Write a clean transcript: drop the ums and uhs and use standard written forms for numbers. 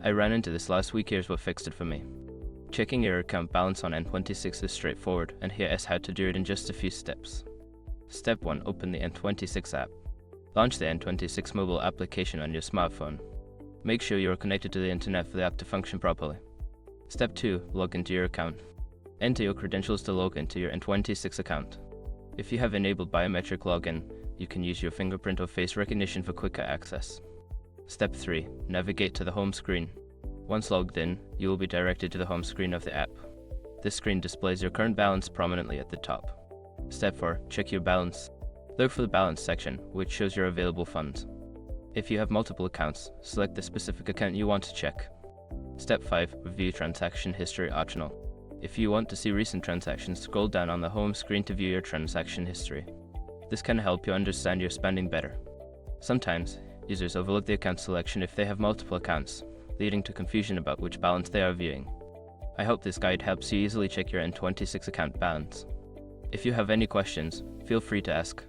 I ran into this last week. Here's what fixed it for me. Checking your account balance on N26 is straightforward, and here is how to do it in just a few steps. Step 1. Open the N26 app. Launch the N26 mobile application on your smartphone. Make sure you are connected to the internet for the app to function properly. Step 2. Log into your account. Enter your credentials to log into your N26 account. If you have enabled biometric login, you can use your fingerprint or face recognition for quicker access. Step 3. Navigate to the home screen. Once logged in, you will be directed to the home screen of the app. This screen displays your current balance prominently at the top. Step 4. Check your balance. Look for the balance section, which shows your available funds. If you have multiple accounts, select the specific account you want to check. Step 5. Review transaction history optional. If you want to see recent transactions, scroll down on the home screen to view your transaction history. This can help you understand your spending better. Sometimes, users overlook the account selection if they have multiple accounts, leading to confusion about which balance they are viewing. I hope this guide helps you easily check your N26 account balance. If you have any questions, feel free to ask.